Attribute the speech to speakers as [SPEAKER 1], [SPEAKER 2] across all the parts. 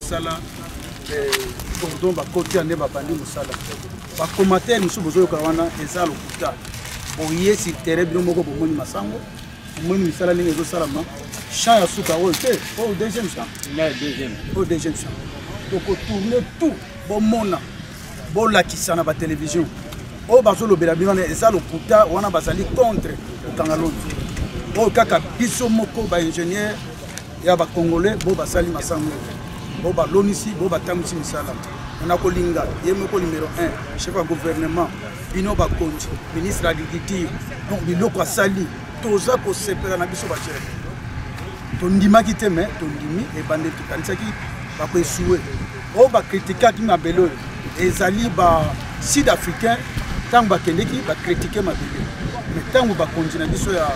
[SPEAKER 1] Sala cordon ba côté ande ba bandi musala. Ba commentaire musu bozo kawana eza lokuta. Oye si terrain bino moko bomoni masango. Moni misala lingi ezo salama. Champ ya suka o te. O deuxième champ.
[SPEAKER 2] Le deuxième.
[SPEAKER 1] Au deuxième champ. Donc tourner tout bon mona. Bon la kisana ba télévision. O bazo lo bela bino eza lokuta wana bazali contre Kangalonzo. O kaka biso moko ba ingénieur ya ba congolais bo basali masango. Bo ba lonisi bo ba tamusi misala. On a kolinga yemoko numéro 1 chef de gouvernement bino ba konti ministre de l'agriculture donc biloko asali toza ko sepela na biso ba chef. Tondima kite mais tondimi e bande to kanisaki ba ko esoué. O ba critiquer ki mabelo ezali ba sud-africain tant ba kendeki ba critiquer mabelo. Mais tant ba continuer biso ya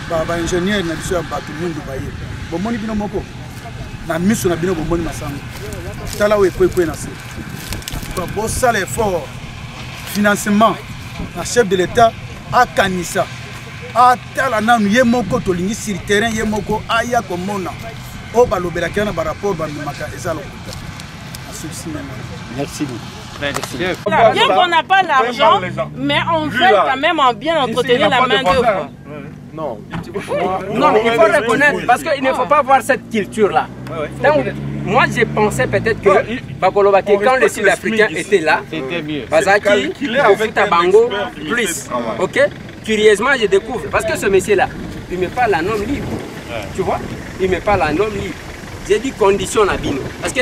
[SPEAKER 1] ba ingénieur na biso ya ba tout monde ba ye. Bon moni bino moko na miso na bino bomoni masango tala we kwe na se bo sala effort financement na chef de l'état a kanisa a tala na ye moko to lingi sur terrain ye moko aya komona o balobela kana ba rapport ba maka ezalo
[SPEAKER 2] merci beaucoup.
[SPEAKER 3] Bien qu'on n'a pas l'argent, mais on veut quand même en bien entretenir la main d'œuvre.
[SPEAKER 4] Non, non, mais il faut reconnaître, parce qu'il ne faut pas voir cette culture-là. Moi, j'ai pensé peut-être que quand les Sud-Africains étaient là, Bazaki, Bango, plus. Ok? Curieusement, je découvre, parce que ce monsieur-là, il ne met pas la norme libre. Tu vois? Il ne met pas la norme libre. J'ai dit condition à Bino. Parce que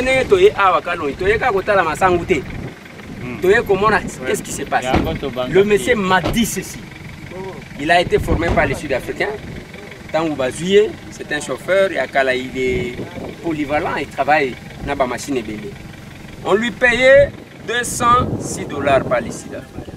[SPEAKER 4] qu'est-ce qui s'est passé? Le monsieur m'a dit ceci. Il a été formé par les Sud-Africains. Tangouba Zuye, c'est un chauffeur. Il est polyvalent, il travaille dans la machine ébélée. On lui payait $206 par les Sud-Africains.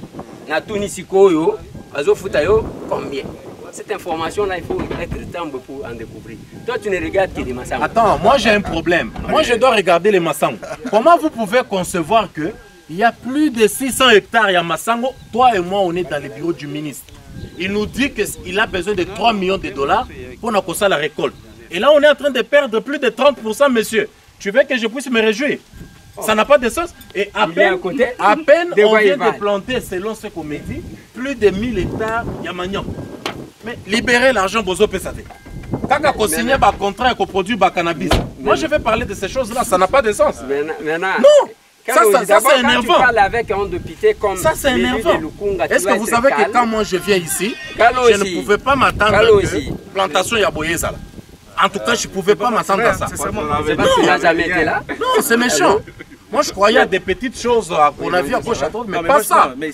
[SPEAKER 4] Na Tunisikoyo, Azofutayo, combien? Cette information-là, il faut être temps pour en découvrir. Toi, tu ne regardes que les Massangos.
[SPEAKER 5] Attends, moi j'ai un problème. Moi, je dois regarder les Massangos. Comment vous pouvez concevoir que il y a plus de 600 hectares à Massango? Toi et moi, on est dans le bureau du ministre. Il nous dit qu'il a besoin de 3 millions de dollars pour nous la récolte. Et là, on est en train de perdre plus de 30%, monsieur. Tu veux que je puisse me réjouir? Ça n'a pas de sens. Et à peine on vient de planter, selon ce qu'on me dit, plus de 1000 hectares Yamagnan. Mais libérer l'argent, Bozo Pesate. Quand on signe un contrat et qu'on produit du cannabis, moi je vais parler de ces choses-là, ça n'a pas de sens. Non! Ça c'est énervant. Ça c'est énervant. Est-ce que vous savez que quand moi je viens ici, je ne pouvais pas m'attendre à la plantation Yaboyeza. En tout cas, je ne pouvais pas m'attendre à ça. Non, c'est méchant. Moi je croyais à des petites choses qu'on a vues à gauche à droite, mais pas ça.
[SPEAKER 6] Mais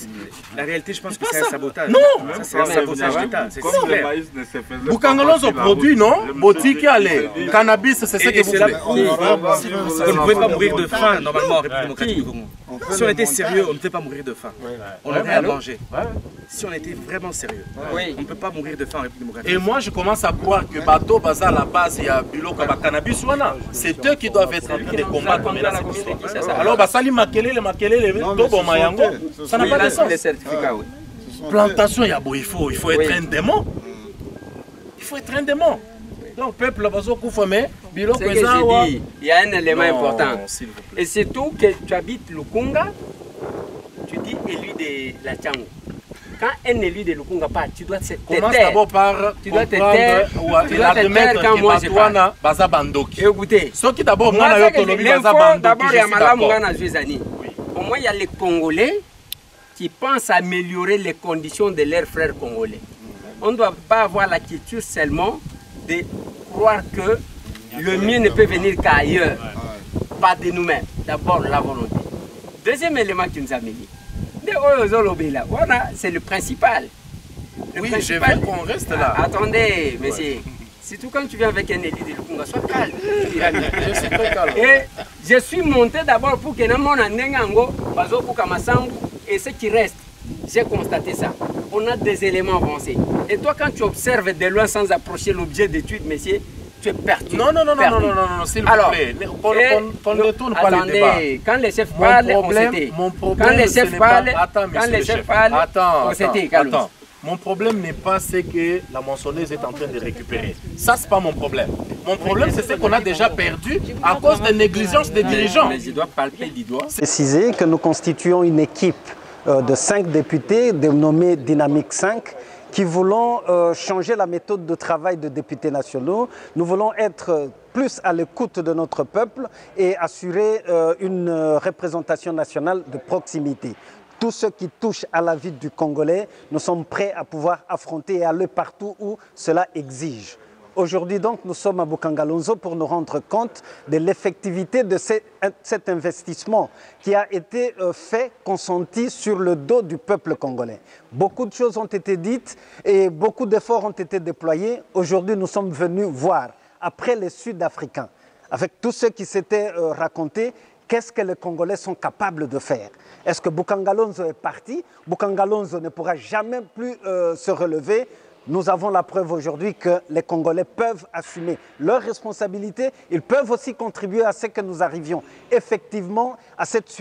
[SPEAKER 6] la réalité, je pense que c'est un sabotage.
[SPEAKER 5] Non,
[SPEAKER 6] c'est un sabotage d'État.
[SPEAKER 5] Bukangalonzo produit, non? Botiki, allez. Cannabis, c'est ce que vous voulez.
[SPEAKER 6] On ne pouvait pas mourir de faim normalement en République démocratique du Congo. Si on était sérieux, on ne peut pas mourir de faim. On aurait à manger. Si on était vraiment sérieux, on ne peut pas mourir de faim en République démocratique.
[SPEAKER 5] Et moi, je commence à croire que Bateau Baza, à la base, il y a Biloko Cannabis. C'est eux qui doivent être en train de combattre la sécurité. Alors, Basali Makele, Tobo Mayango, ça n'a pas de sens. Plantation, il faut être un démon. Il faut être un démon. Donc, peuple,
[SPEAKER 4] il y a un élément important. Et c'est tout que tu habites Lukunga, tu dis élu de la Tchango. Quand un élu de Lukunga part, tu dois te taire.
[SPEAKER 5] Commence d'abord par comprendre
[SPEAKER 4] tu dois te taire quand moi je parle. Écoutez,
[SPEAKER 5] d'abord,
[SPEAKER 4] il y a Malamungana Zuzani. Au moins, il y a les Congolais qui pensent améliorer les conditions de leurs frères congolais. On ne doit pas avoir la culture seulement de croire que le mieux ne peut venir qu'ailleurs, pas de nous-mêmes. D'abord, la volonté. Deuxième élément qui nous a mis, c'est le principal.
[SPEAKER 5] Oui, je veux qu'on reste là.
[SPEAKER 4] Attendez, monsieur. Surtout quand tu viens avec un élu de Lukunga, sois calme.
[SPEAKER 5] Je suis très calme.
[SPEAKER 4] Et je suis monté d'abord pour que Namon Nengango, Bazoko Kamasangu, et ce qui reste, j'ai constaté ça. On a des éléments avancés. Et toi, quand tu observes de loin sans approcher l'objet d'étude, monsieur, tu es perdu.
[SPEAKER 5] Non, s'il vous plaît. On ne tourne pas le débat.
[SPEAKER 4] Quand les chefs parlent, on s'était. Quand les chefs parlent, on s'était.
[SPEAKER 5] Mon problème n'est pas ce que la moissonneuse est en train de récupérer. Ça, c'est pas mon problème. Mon problème, c'est ce qu'on a déjà perdu à cause de négligence des dirigeants.
[SPEAKER 4] Mais il doit palper du doigt.
[SPEAKER 7] Préciser que nous constituons une équipe de 5 députés dénommée Dynamique 5 qui voulons changer la méthode de travail de députés nationaux. Nous voulons être plus à l'écoute de notre peuple et assurer une représentation nationale de proximité. Tout ce qui touche à la vie du Congolais, nous sommes prêts à pouvoir affronter et aller partout où cela exige. Aujourd'hui donc, nous sommes à Bukangalonzo pour nous rendre compte de l'effectivité de cet investissement qui a été fait, consenti sur le dos du peuple congolais. Beaucoup de choses ont été dites et beaucoup d'efforts ont été déployés. Aujourd'hui, nous sommes venus voir, après les Sud-Africains, avec tout ce qui s'était raconté, qu'est-ce que les Congolais sont capables de faire? Est-ce que Bukangalonzo est parti? Bukangalonzo ne pourra jamais plus se relever. Nous avons la preuve aujourd'hui que les Congolais peuvent assumer leurs responsabilités. Ils peuvent aussi contribuer à ce que nous arrivions effectivement à cette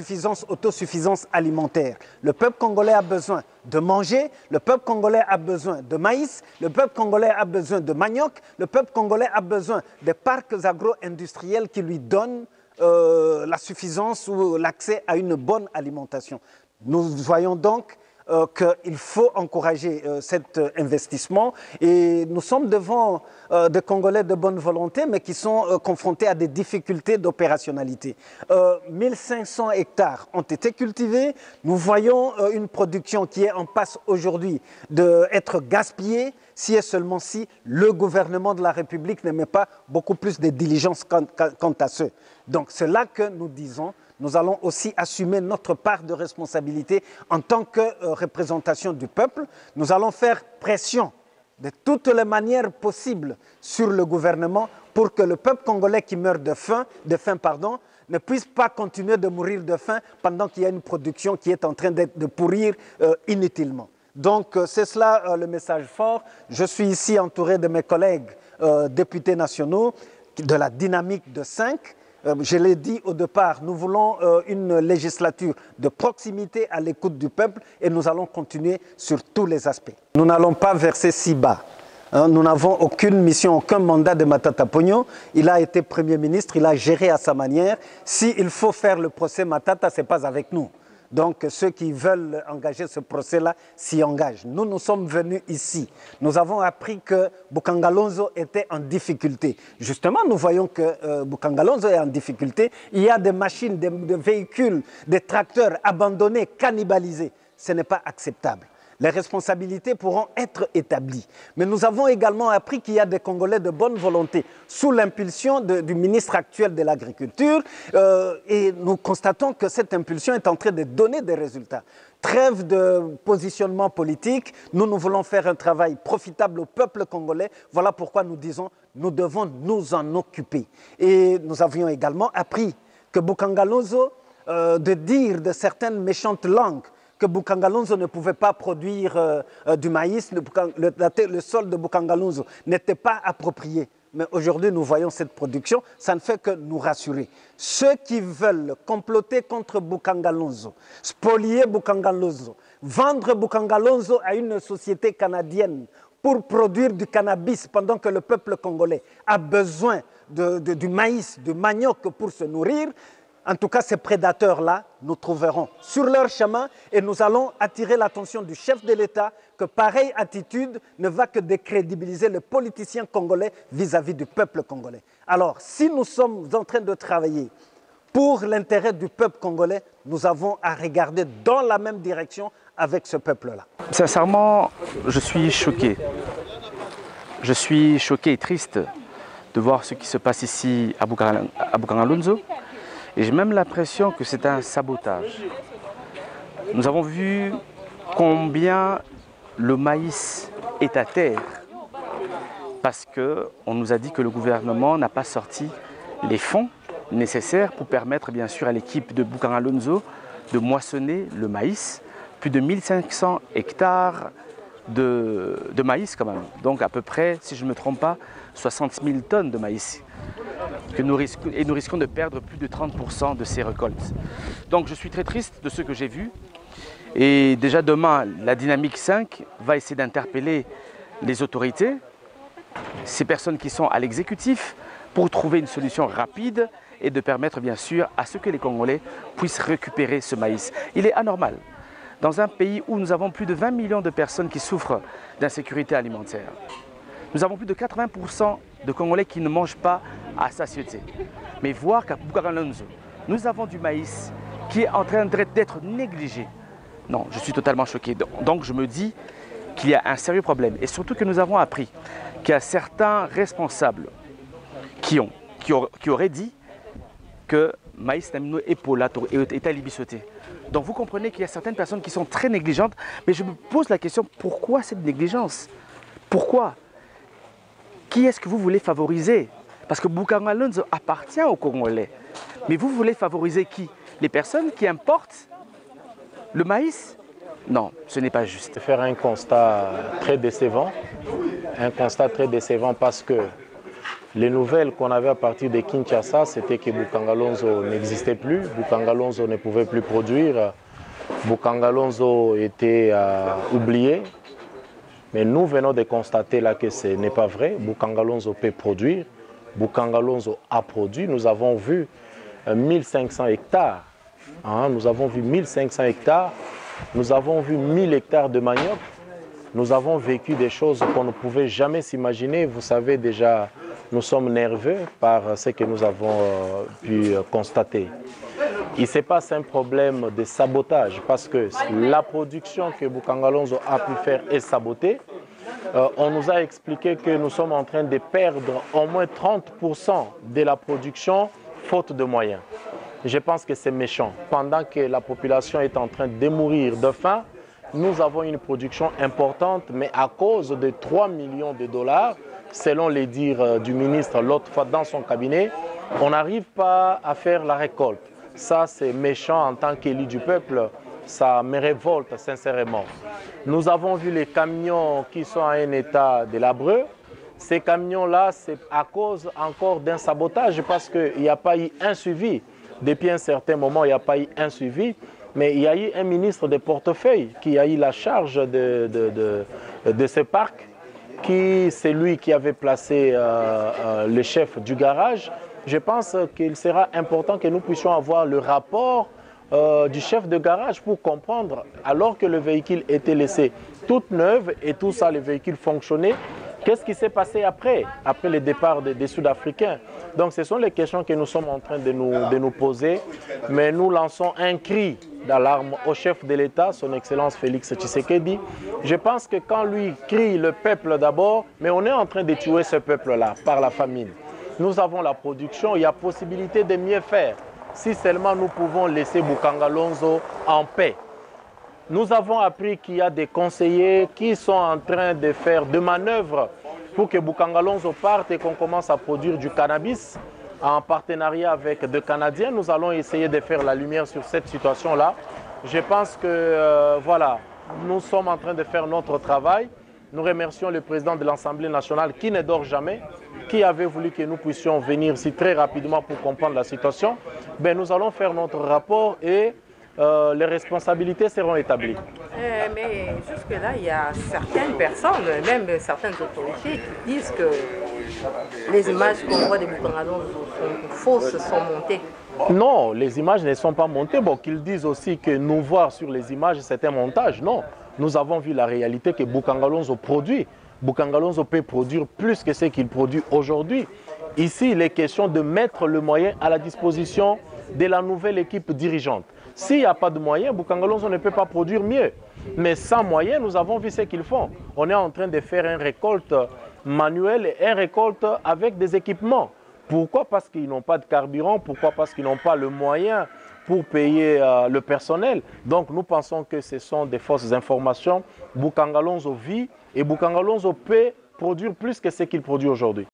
[SPEAKER 7] autosuffisance alimentaire. Le peuple congolais a besoin de manger, le peuple congolais a besoin de maïs, le peuple congolais a besoin de manioc, le peuple congolais a besoin des parcs agro-industriels qui lui donnent la suffisance ou l'accès à une bonne alimentation. Nous voyons donc qu'il faut encourager cet investissement et nous sommes devant des Congolais de bonne volonté mais qui sont confrontés à des difficultés d'opérationnalité. 1500 hectares ont été cultivés, nous voyons une production qui est en passe aujourd'hui d'être gaspillée si et seulement si le gouvernement de la République ne met pas beaucoup plus de diligence quant à ce. Donc c'est là que nous disons nous allons aussi assumer notre part de responsabilité en tant que représentation du peuple. Nous allons faire pression de toutes les manières possibles sur le gouvernement pour que le peuple congolais qui meurt de faim, ne puisse pas continuer de mourir de faim pendant qu'il y a une production qui est en train de pourrir inutilement. Donc c'est cela le message fort. Je suis ici entouré de mes collègues députés nationaux de la dynamique de 5. Je l'ai dit au départ, nous voulons une législature de proximité à l'écoute du peuple et nous allons continuer sur tous les aspects. Nous n'allons pas verser si bas. Nous n'avons aucune mission, aucun mandat de Matata Pogno. Il a été Premier ministre, il a géré à sa manière. S'il faut faire le procès Matata, ce n'est pas avec nous. Donc ceux qui veulent engager ce procès-là s'y engagent. Nous, nous sommes venus ici. Nous avons appris que Bukangalonzo était en difficulté. Justement, nous voyons que Bukangalonzo est en difficulté. Il y a des machines, des véhicules, des tracteurs abandonnés, cannibalisés. Ce n'est pas acceptable. Les responsabilités pourront être établies. Mais nous avons également appris qu'il y a des Congolais de bonne volonté sous l'impulsion du ministre actuel de l'Agriculture et nous constatons que cette impulsion est en train de donner des résultats. Trêve de positionnement politique, nous voulons faire un travail profitable au peuple congolais. Voilà pourquoi nous disons nous devons nous en occuper. Et nous avions également appris que Bukangalonzo, de dire de certaines méchantes langues, que Bukangalonzo ne pouvait pas produire du maïs, le sol de Bukangalonzo n'était pas approprié. Mais aujourd'hui, nous voyons cette production, ça ne fait que nous rassurer. Ceux qui veulent comploter contre Bukangalonzo, spolier Bukangalonzo, vendre Bukangalonzo à une société canadienne pour produire du cannabis pendant que le peuple congolais a besoin du maïs, du manioc pour se nourrir, en tout cas, ces prédateurs-là, nous trouverons sur leur chemin et nous allons attirer l'attention du chef de l'État que pareille attitude ne va que décrédibiliser les politiciens congolais vis-à-vis du peuple congolais. Alors, si nous sommes en train de travailler pour l'intérêt du peuple congolais, nous avons à regarder dans la même direction avec ce peuple-là.
[SPEAKER 2] Sincèrement, je suis choqué. Je suis choqué et triste de voir ce qui se passe ici à Bukangalonzo. Et j'ai même l'impression que c'est un sabotage. Nous avons vu combien le maïs est à terre parce qu'on nous a dit que le gouvernement n'a pas sorti les fonds nécessaires pour permettre bien sûr à l'équipe de Bukangalonzo de moissonner le maïs. Plus de 1500 hectares de maïs quand même. Donc à peu près, si je ne me trompe pas, 60 000 tonnes de maïs. Nous risquons de perdre plus de 30% de ces récoltes. Donc je suis très triste de ce que j'ai vu Et déjà demain, la Dynamique 5 va essayer d'interpeller les autorités, ces personnes qui sont à l'exécutif, pour trouver une solution rapide et de permettre bien sûr à ce que les Congolais puissent récupérer ce maïs. Il est anormal. Dans un pays où nous avons plus de 20 millions de personnes qui souffrent d'insécurité alimentaire, nous avons plus de 80% de Congolais qui ne mangent pas à satiété. Mais voir qu'à Bukaranlonzo, nous avons du maïs qui est en train d'être négligé. Non, je suis totalement choqué. Donc je me dis qu'il y a un sérieux problème. Et surtout que nous avons appris qu'il y a certains responsables qui auraient dit que maïs namino epolato est alibisoté. Donc vous comprenez qu'il y a certaines personnes qui sont très négligentes. Mais je me pose la question, pourquoi cette négligence? Pourquoi? Qui est-ce que vous voulez favoriser? Parce que Bukaranlonzo appartient aux Congolais. Mais vous voulez favoriser qui? Les personnes qui importent le maïs? Non, ce n'est pas juste.
[SPEAKER 8] Faire un constat très décevant. Un constat très décevant parce que les nouvelles qu'on avait à partir de Kinshasa, c'était que Bukaranlonzo n'existait plus. Bukaranlonzo ne pouvait plus produire. Bukaranlonzo était oublié. Mais nous venons de constater là que ce n'est pas vrai. Bukaranlonzo peut produire. Bukaranlonzo a produit. Nous avons vu 1500 hectares. Nous avons vu 1500 hectares. Nous avons vu 1000 hectares de manioc. Nous avons vécu des choses qu'on ne pouvait jamais s'imaginer. Vous savez déjà, nous sommes nerveux par ce que nous avons pu constater. Il se passe un problème de sabotage parce que la production que Bukaranlonzo a pu faire est sabotée. On nous a expliqué que nous sommes en train de perdre au moins 30% de la production faute de moyens. Je pense que c'est méchant. Pendant que la population est en train de mourir de faim, nous avons une production importante, mais à cause de 3 millions de dollars, selon les dires du ministre l'autre fois dans son cabinet, on n'arrive pas à faire la récolte. Ça, c'est méchant en tant qu'élu du peuple. Ça me révolte sincèrement. Nous avons vu les camions qui sont à un état délabreux. Ces camions-là, c'est à cause encore d'un sabotage parce qu'il n'y a pas eu un suivi. Depuis un certain moment, il n'y a pas eu un suivi. Mais il y a eu un ministre de portefeuille qui a eu la charge de ce parc. C'est lui qui avait placé le chef du garage. Je pense qu'il sera important que nous puissions avoir le rapport du chef de garage pour comprendre, alors que le véhicule était laissé toute neuve et tout ça, le véhicule fonctionnait, qu'est-ce qui s'est passé après le départ des Sud-Africains? Donc ce sont les questions que nous sommes en train de nous poser, mais nous lançons un cri d'alarme au chef de l'État, son Excellence Félix Tshisekedi. Je pense que quand lui crie le peuple d'abord, mais on est en train de tuer ce peuple-là par la famine. Nous avons la production, il y a possibilité de mieux faire. Si seulement nous pouvons laisser Bukaranlonzo en paix. Nous avons appris qu'il y a des conseillers qui sont en train de faire des manœuvres pour que Bukaranlonzo parte et qu'on commence à produire du cannabis en partenariat avec des Canadiens. Nous allons essayer de faire la lumière sur cette situation-là. Je pense que voilà, nous sommes en train de faire notre travail. Nous remercions le président de l'Assemblée nationale qui ne dort jamais, qui avait voulu que nous puissions venir ici très rapidement pour comprendre la situation. Ben, nous allons faire notre rapport et les responsabilités seront établies.
[SPEAKER 3] Mais jusque-là, il y a certaines personnes, même certaines autorités, qui disent que les images qu'on voit de Bukaranlonzo sont fausses, sont montées.
[SPEAKER 8] Non, les images ne sont pas montées. Bon, qu'ils disent aussi que nous voir sur les images, c'est un montage. Non. Nous avons vu la réalité que Bukaranlonzo produit. Bukaranlonzo peut produire plus que ce qu'il produit aujourd'hui. Ici, il est question de mettre le moyen à la disposition de la nouvelle équipe dirigeante. S'il n'y a pas de moyens, Bukaranlonzo ne peut pas produire mieux. Mais sans moyens, nous avons vu ce qu'ils font. On est en train de faire une récolte manuelle et une récolte avec des équipements. Pourquoi? Parce qu'ils n'ont pas de carburant. Pourquoi? Parce qu'ils n'ont pas le moyen pour payer le personnel. Donc nous pensons que ce sont des fausses informations. Bukaranlonzo vit et Bukaranlonzo peut produire plus que ce qu'il produit aujourd'hui.